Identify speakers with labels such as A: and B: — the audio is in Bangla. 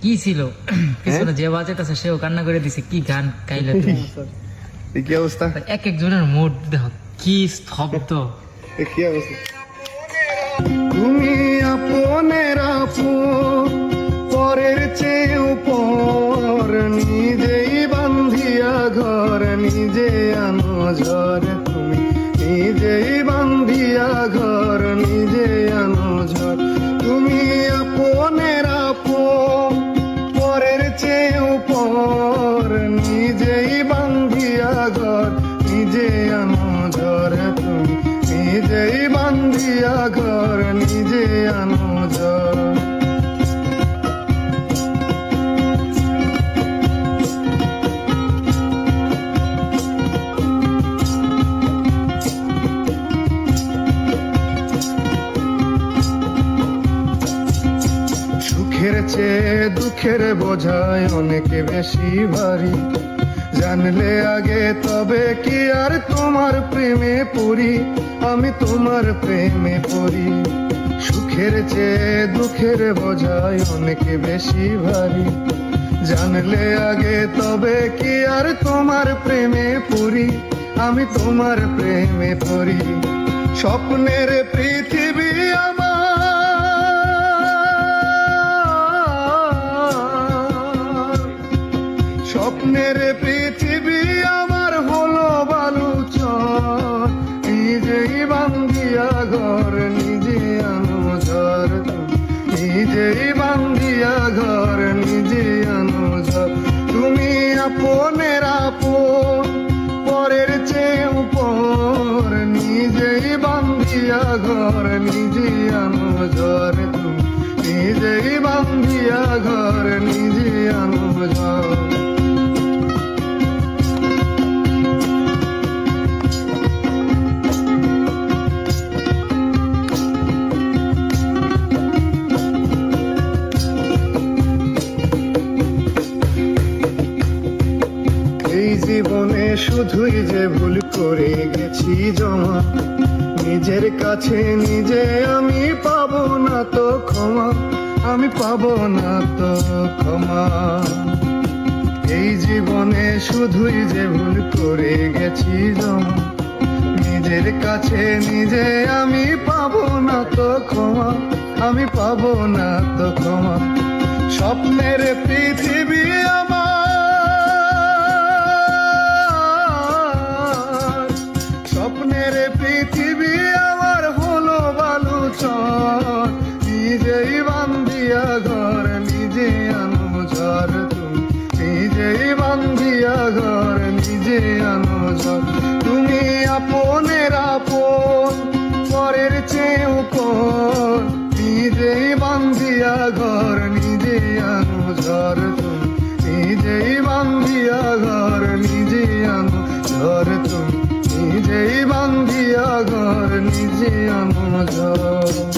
A: কি ছিল পিছনে যে বাজাইতেছে সেও কান্না করে দিছে। কি গান গাইলে তুমি?
B: কি অবস্থা?
A: এক একজনের মুড দেখো, কি স্তব্ধ।
B: কি অবস্থা? তুমি আপনের আপন, পরের চেয়ে উপর, নিজেই বান্ধিয়া ঘর, নিজে আনো ঝড়। তুমি নিজেই বান্ধিয়া ঘর, নিজে আনো ঝড়। তুমি আপনের আপন, পরের চেয়ে উপর, নিজেই বান্ধিয়া ঘর, নিজে আনো ঝড়। তুমি নিজেই বান্ধিয়া ঘর, নিজে আনো ঝড়। সুখের চেয়ে দুঃখের বোঝায় অনেক বেশি ভারী, জানলে আগে তবে কি আর তোমার প্রেমে পড়ি, আমি তোমার প্রেমে পড়ি। সুখের চেয়ে দুঃখের বোঝায় অনেক বেশি ভারী, জানলে আগে তবে কি আর তোমার প্রেমে পড়ি, আমি তোমার প্রেমে পড়ি। স্বপ্নের পৃথিবী আমার, স্বপ্নের পৃথিবী আমার হলো বালুচর, নিজেই বান্ধিয়া ঘর, নিজে আনো ঝড়। নিজেই বান্ধিয়া ঘর, নিজে আনো ঝড়। তুমি আপনের আপন, পরের চেয়ে উপর, নিজেই বান্ধিয়া ঘর, নিজে আনো ঝড়। তুমি নিজেই বান্ধিয়া ঘর, নিজে আনো ঝড়। এই জীবনে শুধুই যে ভুল করে গেছি জমা, নিজের কাছে নিজে আমি পাবো না তো ক্ষমা, আমি পাবো না তো ক্ষমা। এই জীবনে শুধুই যে ভুল করে গেছি জমা, নিজের কাছে নিজে আমি পাবো না তো ক্ষমা, আমি পাবো না তো ক্ষমা। স্বপ্নের পৃথিবী আমার, স্বপ্নের পৃথিবী আমার হলো বালুচর, নিজেই বান্ধিয়া ঘর, নিজে আনো ঝড়। তুমি নিজেই বান্ধিয়া ঘর, নিজে আনো ঝড়। তুমি আপনের আপন, পরের চেয়ে উপর, নিজেই বান্ধিয়া ঘর, নিজে আনো ঝড়। তুমি নিজেই বান্ধিয়া ঘর, নিজে আনো ঝড়। তুমি নিজেই বান্ধিয়া ঘর, নিজে আনো ঝড়।